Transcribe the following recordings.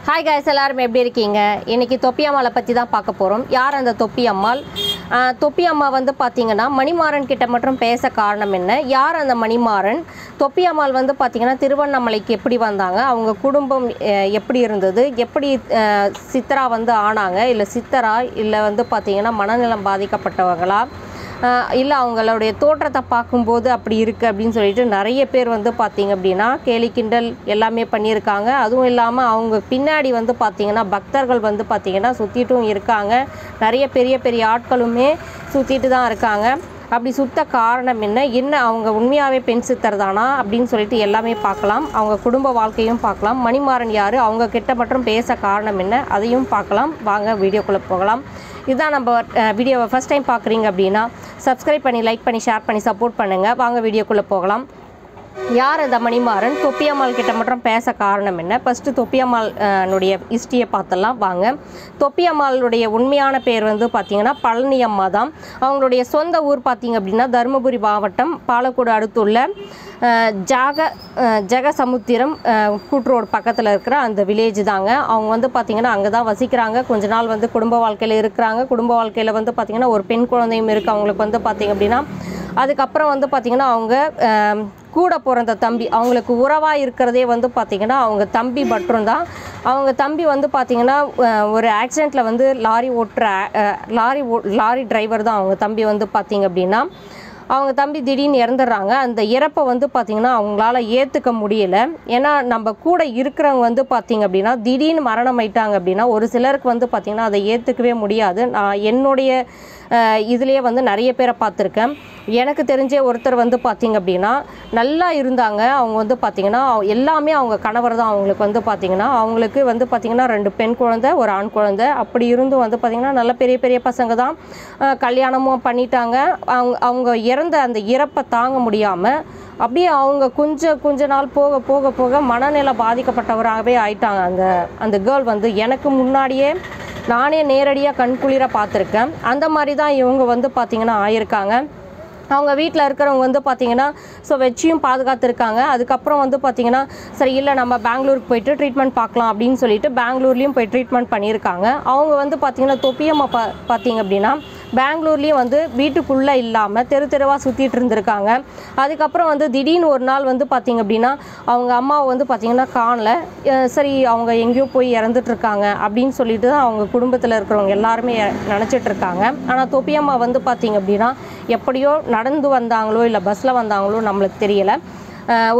Hi guys, எல்லாரும் எப்படி இருக்கீங்க? இன்னைக்கு தொப்பி அம்மாளை பத்தி தான் பார்க்க போறோம். யார் அந்த தொப்பி அம்மாள்? தொப்பி அம்மா வந்து பாத்தீங்கன்னா மணிமாறன் கிட்ட மட்டும் பேச காரணம் என்ன? யார் அந்த மணிமாறன்? தொப்பி அம்மாள் வந்து பாத்தீங்கன்னா திருவண்ணாமலைக்கு எப்படி வந்தாங்க? அவங்க குடும்பம் எப்படி இருந்தது? எப்படி சித்தரா வந்து ஆனாங்க? இல்ல சித்தரா இல்ல வந்து பாத்தீங்கன்னா மனநலம் பாதிக்கப்பட்டவங்களா? இல்லை அவங்களுடைய தோற்றத்தை பார்க்கும்போது அப்படி இருக்குது அப்படின்னு சொல்லிட்டு நிறைய பேர் வந்து பார்த்திங்க அப்படின்னா கேலி கிண்டல் எல்லாமே பண்ணியிருக்காங்க. அதுவும் இல்லாமல் அவங்க பின்னாடி வந்து பார்த்திங்கன்னா பக்தர்கள் வந்து பார்த்திங்கன்னா சுற்றிட்டும் இருக்காங்க. நிறைய பெரிய பெரிய ஆட்களுமே சுற்றிட்டு தான் இருக்காங்க. அப்படி சுத்த காரணம் என்ன அவங்க உண்மையாகவே பெண் சித்தர் தானா அப்படின்னு சொல்லிட்டு எல்லாமே பார்க்கலாம். அவங்க குடும்ப வாழ்க்கையும் பார்க்கலாம். மணிமாறன் யார், அவங்க கிட்ட மட்டும் பேச காரணம் என்ன அதையும் பார்க்கலாம். வாங்க வீடியோக்குள்ளே போகலாம். இதுதான் நம்ம வீடியோவை ஃபஸ்ட் டைம் பார்க்குறீங்க அப்படின்னா சப்ஸ்கிரைப் பண்ணி லைக் பண்ணி ஷேர் பண்ணி சப்போர்ட் பண்ணுங்கள். வாங்க வீடியோக்குள்ளே போகலாம். யார் அந்த மணிமாறன்? தொப்பி அம்மாள் கிட்ட மட்டும் பேச காரணம் என்ன? ஃபஸ்ட்டு தொப்பி அம்மாளுடைய ஹிஸ்ட்ரியை பார்த்துடலாம் வாங்க. தொப்பி அம்மாளுடைய உண்மையான பேர் வந்து பார்த்திங்கன்னா பழனி அம்மா தான். அவங்களுடைய சொந்த ஊர் பார்த்திங்க அப்படின்னா தருமபுரி மாவட்டம் பாலக்கோடு அடுத்துள்ள ஜெகசமுத்திரம் கூட்ரோடு பக்கத்தில் இருக்கிற அந்த வில்லேஜ் தாங்க. அவங்க வந்து பார்த்திங்கன்னா அங்கே தான் வசிக்கிறாங்க. கொஞ்ச நாள் வந்து குடும்ப வாழ்க்கையில் இருக்கிறாங்க. குடும்ப வாழ்க்கையில் வந்து பார்த்திங்கன்னா ஒரு பெண் குழந்தையும் இருக்குது அவங்களுக்கு வந்து பார்த்திங்க அப்படின்னா. அதுக்கப்புறம் வந்து பார்த்திங்கன்னா அவங்க கூட பிறந்த தம்பி, அவங்களுக்கு உறவாக இருக்கிறதே வந்து பார்த்திங்கன்னா அவங்க தம்பி மட்டும்தான். அவங்க தம்பி வந்து பார்த்திங்கன்னா ஒரு ஆக்சிடெண்ட்டில் வந்து லாரி டிரைவர் தான் அவங்க தம்பி வந்து பார்த்திங்க அப்படின்னா. அவங்க தம்பி திடீர்னு இறந்துடுறாங்க. அந்த இறப்பை வந்து பார்த்திங்கன்னா அவங்களால ஏற்றுக்க முடியலை. ஏன்னா நம்ம கூட இருக்கிறவங்க வந்து பார்த்திங்க அப்படின்னா திடீர்னு மரணம் ஆயிட்டாங்க அப்படின்னா ஒரு சிலருக்கு வந்து பார்த்திங்கன்னா அதை ஏற்றுக்கவே முடியாது. நான் என்னுடைய இதுலேயே வந்து நிறைய பேரை பார்த்துருக்கேன். எனக்கு தெரிஞ்ச ஒருத்தர் வந்து பார்த்திங்க அப்படின்னா நல்லா இருந்தாங்க. அவங்க வந்து பார்த்திங்கன்னா எல்லாமே அவங்க கணவர் தான். அவங்களுக்கு வந்து பார்த்திங்கன்னா அவங்களுக்கு வந்து பார்த்திங்கன்னா 2 பெண் குழந்தை ஒரு ஆண் குழந்தை. அப்படி இருந்தும் வந்து பார்த்திங்கன்னா நல்ல பெரிய பெரிய பசங்க தான். கல்யாணமும் பண்ணிட்டாங்க. அவங்க இறந்த அந்த இறப்பை தாங்க முடியாமல் அப்படியே அவங்க கொஞ்ச நாள் போக போக போக மனநிலை பாதிக்கப்பட்டவராகவே ஆயிட்டாங்க. அந்த கேர்ள் வந்து எனக்கு முன்னாடியே நானே நேரடியாக கண்குளிர பார்த்துருக்கேன். அந்த மாதிரி தான் இவங்க வந்து பார்த்திங்கன்னா ஆயிருக்காங்க. அவங்க வீட்டில் இருக்கிறவங்க வந்து பார்த்திங்கன்னா வச்சியும் பாதுகாத்துருக்காங்க. அதுக்கப்புறம் வந்து பார்த்திங்கன்னா சரி இல்லை நம்ம பெங்களூருக்கு போயிட்டு ட்ரீட்மெண்ட் பார்க்கலாம் அப்படின்னு சொல்லிட்டு பெங்களூர்லேயும் போய் ட்ரீட்மெண்ட் பண்ணியிருக்காங்க. அவங்க வந்து பார்த்திங்கன்னா தொப்பியம்மா பார்த்திங்க அப்படின்னா பெங்களூர்லேயும் வந்து வீட்டுக்குள்ளே இல்லாமல் தெருவாக சுற்றிட்டு இருந்திருக்காங்க. அதுக்கப்புறம் வந்து திடீர்னு ஒரு நாள் வந்து பார்த்திங்க அப்படின்னா அவங்க அம்மாவை வந்து பார்த்திங்கன்னா காணல. சரி அவங்க எங்கேயோ போய் இறந்துட்டுருக்காங்க அப்படின்னு சொல்லிட்டு தான் அவங்க குடும்பத்தில் இருக்கிறவங்க எல்லாருமே நினச்சிட்ருக்காங்க. ஆனால் தொப்பியம்மா வந்து பார்த்திங்க அப்படின்னா எப்படியோ நடந்து வந்தாங்களோ இல்லை பஸ்ஸில் வந்தாங்களோ நம்மளுக்கு தெரியலை.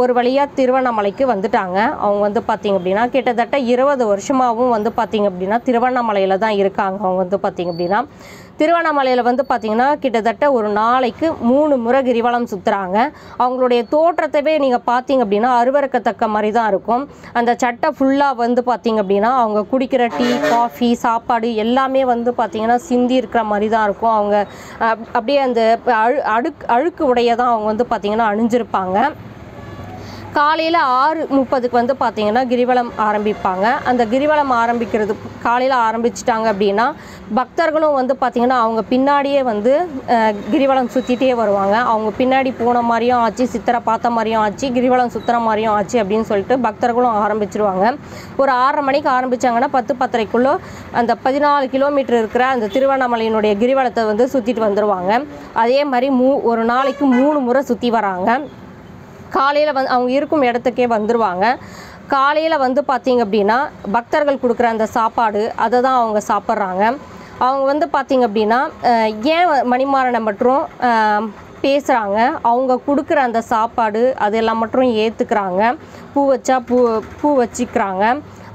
ஒரு வழியாக திருவண்ணாமலைக்கு வந்துட்டாங்க. அவங்க வந்து பார்த்திங்க அப்படின்னா கிட்டத்தட்ட 20 வருஷமாகவும் வந்து பார்த்திங்க அப்படின்னா திருவண்ணாமலையில் தான் இருக்காங்க. அவங்க வந்து பார்த்திங்க அப்படின்னா திருவண்ணாமலையில் வந்து பார்த்திங்கன்னா கிட்டத்தட்ட ஒரு நாளைக்கு 3 முறை கிரிவலம் சுற்றுறாங்க. அவங்களுடைய தோற்றத்தவே நீங்கள் பார்த்திங்க அப்படின்னா அருவருக்கத்தக்க மாதிரி தான் இருக்கும். அந்த சட்டை ஃபுல்லாக வந்து பார்த்திங்க அப்படின்னா அவங்க குடிக்கிற டீ காஃபி சாப்பாடு எல்லாமே வந்து பார்த்திங்கன்னா சிந்தி இருக்கிற மாதிரி தான் இருக்கும். அவங்க அப்படியே அந்த அழுக்கு உடைய தான் அவங்க வந்து பார்த்திங்கன்னா அணிஞ்சிருப்பாங்க. காலையில் 6:30க்கு வந்து பார்த்திங்கன்னா கிரிவலம் ஆரம்பிப்பாங்க. அந்த கிரிவலம் ஆரம்பிக்கிறது காலையில் ஆரம்பிச்சிட்டாங்க அப்படின்னா பக்தர்களும் வந்து பார்த்திங்கன்னா அவங்க பின்னாடியே வந்து கிரிவலம் சுற்றிட்டே வருவாங்க. அவங்க பின்னாடி போன மாதிரியும் ஆச்சு, சித்தரை பார்த்த மாதிரியும் ஆச்சு, கிரிவலம் சுற்றுற மாதிரியும் ஆச்சு அப்படின்னு சொல்லிட்டு பக்தர்களும் ஆரம்பிச்சிருவாங்க. ஒரு 6:30 மணிக்கு ஆரம்பித்தாங்கன்னா 10-10:30க்குள்ளே அந்த 14 கிலோமீட்டர் இருக்கிற அந்த திருவண்ணாமலையினுடைய கிரிவலத்தை வந்து சுற்றிட்டு வந்துடுவாங்க. அதே மாதிரி ஒரு நாளைக்கு 3 முறை சுற்றி வராங்க. காலையில் வந்து அவங்க இருக்கும் இடத்துக்கே வந்துடுவாங்க. காலையில் வந்து பார்த்திங்க அப்படின்னா பக்தர்கள் கொடுக்குற அந்த சாப்பாடு அதை தான் அவங்க சாப்பிட்றாங்க. அவங்க வந்து பார்த்திங்க அப்படின்னா ஏன் மணிமாறனை மட்டும் பேசுகிறாங்க, அவங்க கொடுக்குற அந்த சாப்பாடு அதெல்லாம் மட்டும் ஏற்றுக்கிறாங்க. பூ வச்சா பூ வச்சுக்கிறாங்க.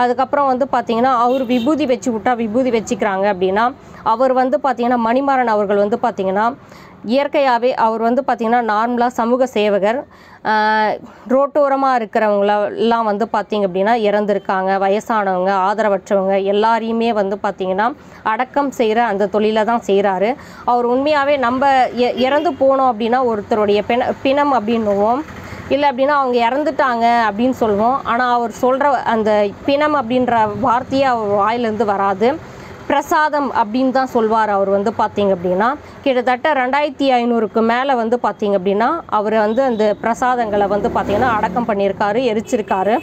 அதுக்கப்புறம் வந்து பார்த்திங்கன்னா அவர் விபூதி வச்சு விட்டா விபூதி வச்சுக்கிறாங்க அப்படின்னா அவர் வந்து பார்த்திங்கன்னா மணிமாறன் அவர்கள் வந்து பார்த்திங்கன்னா இயற்கையாகவே அவர் வந்து பார்த்திங்கன்னா நார்மலாக சமூக சேவகர். ரோட்டோரமாக இருக்கிறவங்களெல்லாம் வந்து பார்த்திங்க அப்படின்னா இறந்துருக்காங்க. வயசானவங்க ஆதரவற்றவங்க எல்லாரையுமே வந்து பார்த்திங்கன்னா அடக்கம் செய்கிற அந்த தொழிலை தான் செய்கிறாரு. அவர் உண்மையாகவே நம்ம இறந்து போனோம் அப்படின்னா ஒருத்தருடைய பிணம் அப்படின்னுவோம், இல்லை அப்படின்னா அவங்க இறந்துட்டாங்க அப்படின்னு சொல்லுவோம். ஆனால் அவர் சொல்கிற அந்த பிணம் அப்படின்ற வார்த்தையே அவர் வாயிலேருந்து வராது. பிரசாதம் அப்படின்னு தான் சொல்வார். அவர் வந்து பார்த்திங்க அப்படின்னா கிட்டத்தட்ட 2500க்கு மேலே வந்து பார்த்திங்க அப்படின்னா அவர் வந்து அந்த பிரசாதங்களை வந்து பார்த்திங்கன்னா அடக்கம் பண்ணியிருக்காரு, எரிச்சிருக்காரு.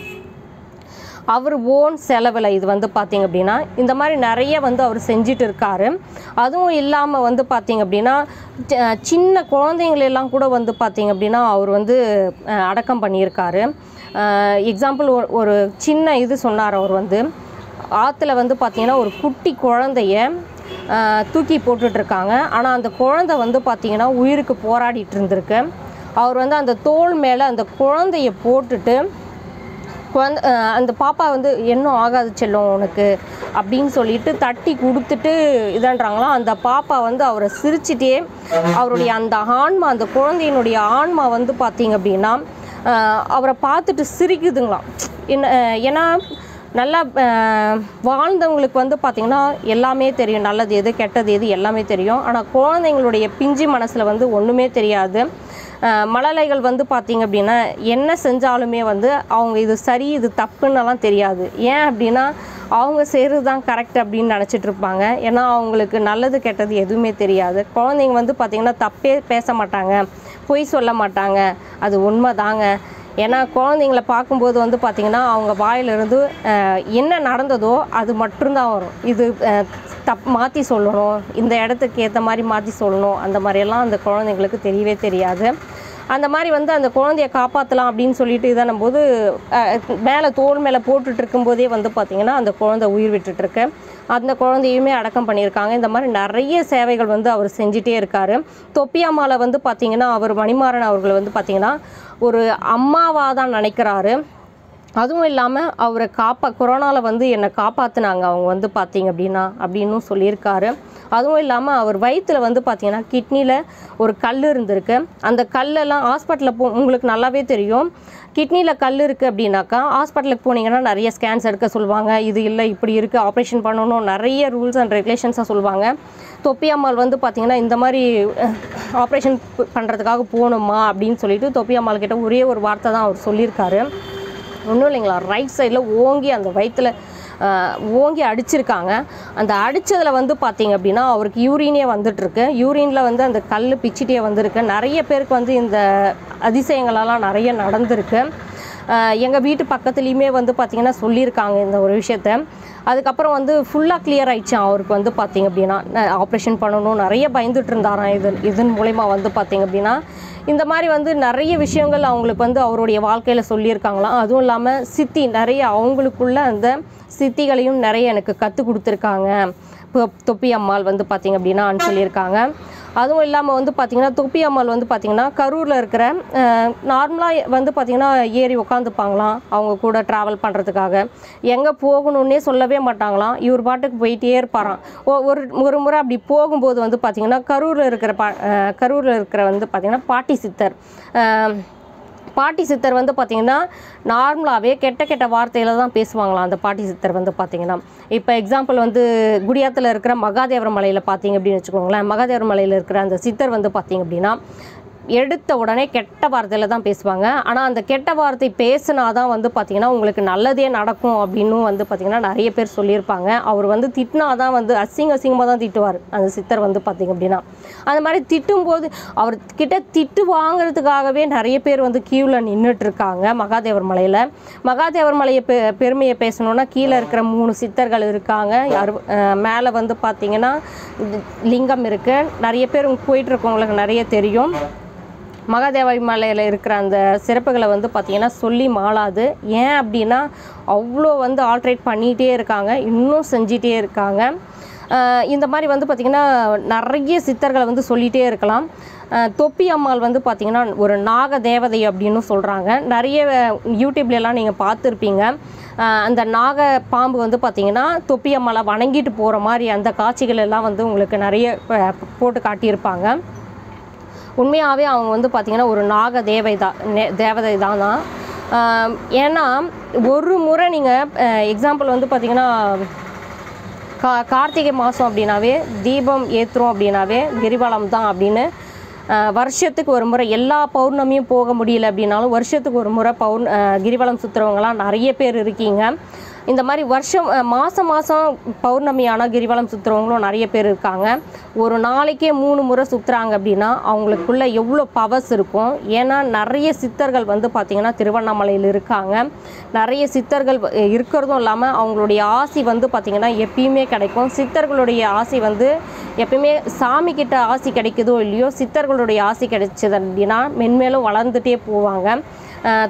அவர் ஓன் செலவில் இது வந்து பார்த்திங்க அப்படின்னா இந்த மாதிரி நிறைய வந்து அவர் செஞ்சுட்டு இருக்காரு. அதுவும் இல்லாமல் வந்து பார்த்திங்க அப்படின்னா சின்ன குழந்தைங்களெல்லாம் கூட வந்து பார்த்திங்க அப்படின்னா அவர் வந்து அடக்கம் பண்ணியிருக்காரு. எக்ஸாம்பிள் ஒரு சின்ன இது சொன்னார். அவர் வந்து ஆற்றுல வந்து பார்த்திங்கன்னா ஒரு குட்டி குழந்தைய தூக்கி போட்டுட்ருக்காங்க. ஆனால் அந்த குழந்தை வந்து பார்த்திங்கன்னா உயிருக்கு போராடிட்டு இருந்திருக்கு. அவர் வந்து அந்த தோள் மேலே அந்த குழந்தைய போட்டுட்டு அந்த பாப்பா வந்து இன்னும் ஆகாது செல்லும் உனக்கு அப்படின்னு சொல்லிட்டு தட்டி கொடுத்துட்டு இதான்றாங்களாம். அந்த பாப்பா வந்து அவரை சிரிச்சிட்டே அவருடைய அந்த ஆன்மா, அந்த குழந்தையினுடைய ஆன்மா வந்து பார்த்திங்க அப்படின்னா அவரை பார்த்துட்டு சிரிக்குதுங்களாம். ஏன்னா நல்லா வாழ்ந்தவங்களுக்கு வந்து பார்த்திங்கன்னா எல்லாமே தெரியும், நல்லது எது கெட்டது எது எல்லாமே தெரியும். ஆனால் குழந்தைங்களுடைய பிஞ்சு மனசில் வந்து ஒன்றுமே தெரியாது. மழலைகள் வந்து பார்த்திங்க அப்படின்னா என்ன செஞ்சாலுமே வந்து அவங்க இது சரி இது தப்புன்னெல்லாம் தெரியாது. ஏன் அப்படின்னா அவங்க செய்கிறது தான் கரெக்ட் அப்படின்னு நினச்சிட்டு இருப்பாங்க. ஏன்னா அவங்களுக்கு நல்லது கெட்டது எதுவுமே தெரியாது. குழந்தைங்க வந்து பார்த்திங்கன்னா தப்பே பேச மாட்டாங்க, பொய் சொல்ல மாட்டாங்க, அது உண்மை தாங்க. ஏன்னா குழந்தைங்கள பார்க்கும்போது வந்து பார்த்திங்கன்னா அவங்க வாயிலிருந்து என்ன நடந்ததோ அது மட்டும்தான் வரும். இது மாற்றி சொல்லணும், இந்த இடத்துக்கு ஏற்ற மாதிரி மாற்றி சொல்லணும், அந்த மாதிரியெல்லாம் அந்த குழந்தைங்களுக்கு தெரியவே தெரியாது. அந்த மாதிரி வந்து அந்த குழந்தைய காப்பாற்றலாம் அப்படின்னு சொல்லிட்டு இதானும் போது மேலே தோல் மேலே போட்டுட்டு இருக்கும்போதே வந்து பார்த்திங்கன்னா அந்த குழந்தை உயிர் விட்டுட்டுருக்கு. அந்த குழந்தையுமே அடக்கம் பண்ணியிருக்காங்க. இந்த மாதிரி நிறைய சேவைகள் வந்து அவர் செஞ்சிட்டே இருக்கார். தொப்பியம்மாவில் வந்து பார்த்திங்கன்னா அவர் மணிமாறன் அவர்கள் வந்து பார்த்திங்கன்னா ஒரு அம்மாவாக தான் நினைக்கிறாரு. அதுவும் இல்லாமல் அவரை கொரோனாவில் வந்து என்னை காப்பாற்றினாங்க அவங்க வந்து பார்த்திங்க அப்படின்னா அப்படின்னும் சொல்லியிருக்காரு. அதுவும் இல்லாமல் அவர் வயிற்றில் வந்து பார்த்திங்கன்னா கிட்னியில் ஒரு கல் இருந்திருக்கு. அந்த கல்லெல்லாம் ஹாஸ்பிட்டலில் உங்களுக்கு நல்லாவே தெரியும். கிட்னியில் கல் இருக்குது அப்படின்னாக்கா ஹாஸ்பிட்டலுக்கு போனீங்கன்னா நிறைய ஸ்கேன்ஸ் எடுக்க சொல்லுவாங்க. இது இல்லை இப்படி இருக்குது, ஆப்ரேஷன் பண்ணணும், நிறைய ரூல்ஸ் அண்ட் ரெகுலேஷன்ஸாக சொல்லுவாங்க. தொப்பியம்மாள் வந்து பார்த்திங்கன்னா இந்த மாதிரி ஆப்ரேஷன் பண்ணுறதுக்காக போகணுமா அப்படின்னு சொல்லிட்டு தொப்பியம்மாள் கிட்ட ஒரே ஒரு வார்த்தை தான் அவர் சொல்லியிருக்காரு. ஒன்றும் இல்லைங்களா, ரைட் சைடில் ஓங்கி அந்த வயிற்றில் ஓங்கி அடிச்சிருக்காங்க. அந்த அடித்ததில் வந்து பார்த்திங்க அப்படின்னா அவருக்கு யூரினே வந்துட்டுருக்கு. யூரினில் வந்து அந்த கல் பிச்சிட்டே வந்திருக்கு. நிறைய பேருக்கு வந்து இந்த அதிசயங்களெல்லாம் நிறைய நடந்திருக்கு. எங்கள் வீட்டு பக்கத்துலேயுமே வந்து பார்த்திங்கன்னா சொல்லியிருக்காங்க இந்த ஒரு விஷயத்த. அதுக்கப்புறம் வந்து ஃபுல்லாக கிளியர் ஆகிடுச்சான் அவருக்கு வந்து பார்த்திங்க அப்படின்னா. ஆப்ரேஷன் பண்ணணும் நிறைய பயந்துட்டு இருந்தாராம். இதன் மூலமா வந்து பார்த்திங்க அப்படின்னா இந்த மாதிரி வந்து நிறைய விஷயங்கள் அவங்களுக்கு வந்து அவருடைய வாழ்க்கையில் சொல்லியிருக்காங்களாம். அதுவும் இல்லாமல் சித்தி நிறைய அவங்களுக்குள்ள அந்த சித்திகளையும் நிறைய எனக்கு கற்றுக் கொடுத்துருக்காங்க தொப்பியம்மாள் வந்து பார்த்திங்க அப்படின்னா சொல்லியிருக்காங்க. அதுவும் இல்லாமல் வந்து பார்த்திங்கன்னா தொப்பியம்மாள் வந்து பார்த்திங்கன்னா கரூரில் இருக்கிற நார்மலாக வந்து பார்த்திங்கன்னா ஏறி உட்காந்துப்பாங்களாம் அவங்க கூட ட்ராவல் பண்ணுறதுக்காக. எங்கே போகணுன்னே சொல்லவே மாட்டாங்களாம். இவர் பாட்டுக்கு போயிட்டே இருப்பாராம். ஒரு முறை அப்படி போகும்போது வந்து பார்த்திங்கன்னா கரூரில் இருக்கிற வந்து பார்த்திங்கன்னா பாட்டி சித்தர் வந்து பார்த்திங்கன்னா நார்மலாகவே கெட்ட வார்த்தையில் தான் பேசுவாங்களாம் அந்த பாட்டி சித்தர் வந்து பார்த்திங்கன்னா. இப்போ எக்ஸாம்பிள் வந்து குடியாத்தில் இருக்கிற மகாதேவர் மலையில் பார்த்திங்க அப்படின்னு வச்சுக்கோங்களேன். மகாதேவர் மலையில் இருக்கிற அந்த சித்தர் வந்து பார்த்திங்க அப்படின்னா எடுத்த உடனே கெட்ட வார்த்தையில் தான் பேசுவாங்க. ஆனால் அந்த கெட்ட வார்த்தை பேசினா தான் வந்து பார்த்திங்கன்னா உங்களுக்கு நல்லதே நடக்கும் அப்படின்னு வந்து பார்த்திங்கன்னா நிறைய பேர் சொல்லியிருப்பாங்க. அவர் வந்து திட்டினா தான் வந்து அசிங்கமாக தான் திட்டுவார் அந்த சித்தர் வந்து பார்த்திங்க அப்படின்னா. அந்த மாதிரி திட்டும்போது அவர்கிட்ட திட்டு வாங்கிறதுக்காகவே நிறைய பேர் வந்து கியூவில் நின்றுட்டுருக்காங்க மகாதேவர் மலையில். மகாதேவர் மலையை பெருமையை பேசணுன்னா கீழே இருக்கிற 3 சித்தர்கள் இருக்காங்க. மேலே வந்து பார்த்திங்கன்னா லிங்கம் இருக்குது. நிறைய பேர் போயிட்டுருக்கவங்களுக்கு நிறைய தெரியும். மகாதேவர் மலையில் இருக்கிற அந்த சிறப்புகளை வந்து பார்த்திங்கன்னா சொல்லி மாளாது. ஏன் அப்படின்னா அவ்வளோ வந்து ஆல்ட்ரேட் பண்ணிகிட்டே இருக்காங்க, இன்னும் செஞ்சிட்டே இருக்காங்க. இந்த மாதிரி வந்து பார்த்திங்கன்னா நிறைய சித்தர்களை வந்து சொல்லிகிட்டே இருக்கலாம். தொப்பியம்மாள் வந்து பார்த்திங்கன்னா ஒரு நாக தேவதை அப்படின்னு சொல்கிறாங்க. நிறைய யூடியூப்லலாம் நீங்கள் பார்த்துருப்பீங்க. அந்த நாக பாம்பு வந்து பார்த்திங்கன்னா தொப்பியம்மாளை வணங்கிட்டு போகிற மாதிரி அந்த காட்சிகள் எல்லாம் வந்து உங்களுக்கு நிறைய போட்டு காட்டியிருப்பாங்க. உண்மையாகவே அவங்க வந்து பார்த்திங்கன்னா ஒரு நாக தேவதை தான். ஏன்னா ஒரு முறை நீங்கள் எக்ஸாம்பிள் வந்து பார்த்திங்கன்னா கார்த்திகை மாதம் அப்படின்னாவே தீபம் ஏற்றுறோம் அப்படின்னாவே கிரிவலம் தான் அப்படின்னு வருஷத்துக்கு ஒரு முறை எல்லா பௌர்ணமியும் போக முடியல அப்படின்னாலும் வருஷத்துக்கு ஒரு முறை கிரிவலம் சுற்றுறவங்களாம் நிறைய பேர் இருக்கீங்க. இந்த மாதிரி மாதம் பௌர்ணமி ஆனால் கிரிவலம் சுற்றுறவங்களும் நிறைய பேர் இருக்காங்க. ஒரு நாளைக்கே 3 முறை சுற்றுறாங்க அப்படின்னா அவங்களுக்குள்ள எவ்வளோ பவர்ஸ் இருக்கும். ஏன்னா நிறைய சித்தர்கள் வந்து பார்த்திங்கன்னா திருவண்ணாமலையில் இருக்காங்க. நிறைய சித்தர்கள் இருக்கிறதும் இல்லாமல் அவங்களுடைய ஆசி வந்து பார்த்திங்கன்னா எப்பயுமே கிடைக்கும். சித்தர்களுடைய ஆசி வந்து எப்பயுமே சாமி கிட்ட ஆசி கிடைக்குதோ இல்லையோ, சித்தர்களுடைய ஆசி கிடைச்சது அப்படின்னா மென்மேலும் வளர்ந்துட்டே போவாங்க.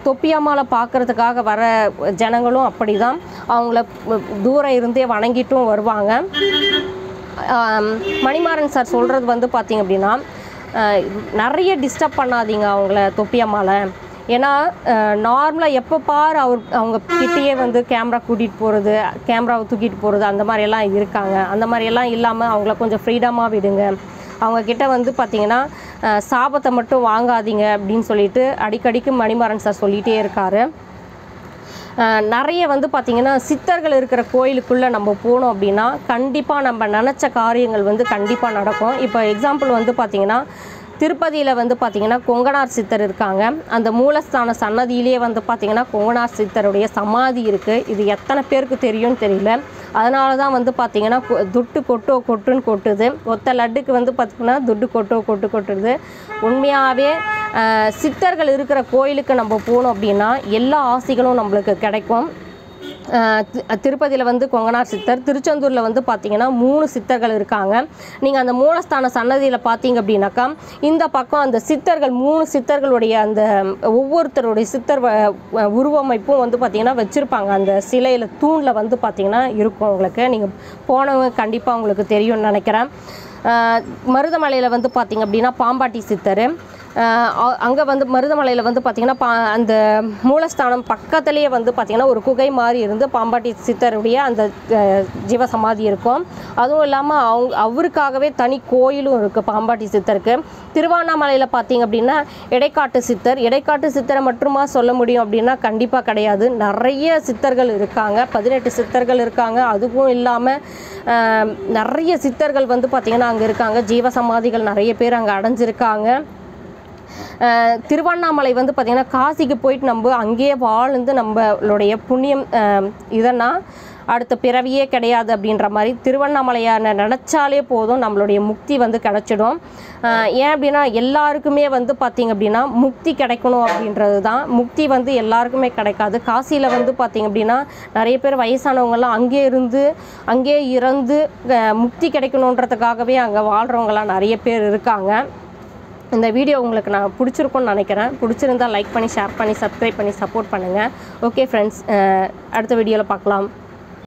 தொப்பியம்மாவை பார்க்குறதுக்காக வர ஜனங்களும் அப்படி தான் அவங்கள தூரம் இருந்தே வணங்கிட்டும் வருவாங்க. மணிமாறன் சார் சொல்கிறது வந்து பார்த்திங்க அப்படின்னா, நிறைய டிஸ்டர்ப் பண்ணாதீங்க அவங்கள தொப்பியம்மாவை. ஏன்னா நார்மலாக எப்போ பார் அவங்க கிட்டேயே வந்து கேமரா கூட்டிகிட்டு போகிறது, கேமராவை தூக்கிட்டு போகிறது, அந்த மாதிரியெல்லாம் இருக்காங்க. அந்த மாதிரியெல்லாம் இல்லாமல் அவங்கள கொஞ்சம் ஃப்ரீடமாக விடுங்க. அவங்கக்கிட்ட வந்து பார்த்திங்கன்னா சாபத்தை மட்டும் வாங்காதீங்க அப்படின்னு சொல்லிட்டு அடிக்கடிக்கு மணிமாறன் சார் சொல்லிகிட்டே இருக்கார். நிறைய வந்து பார்த்திங்கன்னா சித்தர்கள் இருக்கிற கோயிலுக்குள்ளே நம்ம போனோம் அப்படின்னா கண்டிப்பாக நம்ம நினச்ச காரியங்கள் வந்து கண்டிப்பாக நடக்கும். இப்போ எக்ஸாம்பிள் வந்து பார்த்திங்கன்னா திருப்பதியில் வந்து பார்த்திங்கன்னா கொங்கனார் சித்தர் இருக்காங்க. அந்த மூலஸ்தான சன்னதியிலேயே வந்து பார்த்திங்கன்னா கொங்கனார் சித்தருடைய சமாதி இருக்குது. இது எத்தனை பேருக்கு தெரியும்னு தெரியல. அதனால தான் வந்து பார்த்திங்கன்னா துட்டு கொட்டுன்னு கொட்டுது. ஒத்த லட்டுக்கு வந்து பார்த்திங்கன்னா துட்டு கொட்டுது. உண்மையாகவே சித்தர்கள் இருக்கிற கோயிலுக்கு நம்ம போனோம் அப்படின்னா எல்லா ஆசைகளும் நம்மளுக்கு கிடைக்கும். திருப்பதியில் வந்து கொங்கனார் சித்தர், திருச்செந்தூரில் வந்து பார்த்திங்கன்னா 3 சித்தர்கள் இருக்காங்க. நீங்கள் அந்த மூலஸ்தான சன்னதியில் பார்த்தீங்க அப்படின்னாக்கா இந்த பக்கம் அந்த சித்தர்கள் 3 சித்தர்களுடைய அந்த ஒவ்வொருத்தருடைய சித்தர் உருவமைப்பும் வந்து பார்த்திங்கன்னா வச்சுருப்பாங்க. அந்த சிலையில் தூணில் வந்து பார்த்திங்கன்னா இருக்கும். உங்களுக்கு நீங்கள் போனவங்க கண்டிப்பாக உங்களுக்கு தெரியும்னு நினைக்கிறேன். மருதமலையில் வந்து பார்த்திங்க அப்படின்னா பாம்பாட்டி சித்தர், அங்கே வந்து மருதமலையில் வந்து பார்த்திங்கன்னா அந்த மூலஸ்தானம் பக்கத்துலேயே வந்து பார்த்திங்கன்னா ஒரு குகை மாதிரி இருந்து பாம்பாட்டி சித்தருடைய அந்த ஜீவசமாதி இருக்கும். அதுவும் இல்லாமல் அவருக்காகவே தனி கோயிலும் இருக்குது பாம்பாட்டி சித்தருக்கு. திருவண்ணாமலையில் பார்த்திங்க அப்படின்னா இடைக்காட்டு சித்தரை மட்டுமா சொல்ல முடியும் அப்படின்னா கண்டிப்பாக கிடையாது. நிறைய சித்தர்கள் இருக்காங்க, 18 சித்தர்கள் இருக்காங்க. அதுவும் இல்லாமல் நிறைய சித்தர்கள் வந்து பார்த்திங்கன்னா அங்கே இருக்காங்க. ஜீவசமாதிகள் நிறைய பேர் அங்கே அடைஞ்சிருக்காங்க. திருவண்ணாமலை வந்து பார்த்திங்கன்னா காசிக்கு போயிட்டு நம்ம அங்கேயே வாழ்ந்து நம்மளுடைய புண்ணியம் இதென்னா அடுத்த பிறவியே கிடையாது அப்படின்ற மாதிரி திருவண்ணாமலையை நினச்சாலே போதும் நம்மளுடைய முக்தி வந்து கிடச்சிடும். ஏன் அப்படின்னா எல்லாருக்குமே வந்து பார்த்திங்க அப்படின்னா முக்தி கிடைக்கணும் அப்படின்றது தான். முக்தி வந்து எல்லாருக்குமே கிடைக்காது. காசியில் வந்து பார்த்திங்க அப்படின்னா நிறைய பேர் வயசானவங்கெல்லாம் அங்கேயே இறந்து முக்தி கிடைக்கணுன்றதுக்காகவே அங்கே வாழ்கிறவங்களாம் நிறைய பேர் இருக்காங்க. இந்த வீடியோ உங்களுக்கு நான் பிடிச்சிருக்கும்னு நினைக்கிறேன். பிடிச்சிருந்தால் லைக் பண்ணி, ஷேர் பண்ணி, சப்ஸ்கிரைப் பண்ணி சப்போர்ட் பண்ணுங்கள். ஓகே ஃப்ரெண்ட்ஸ், அடுத்த வீடியோவில் பார்க்கலாம்.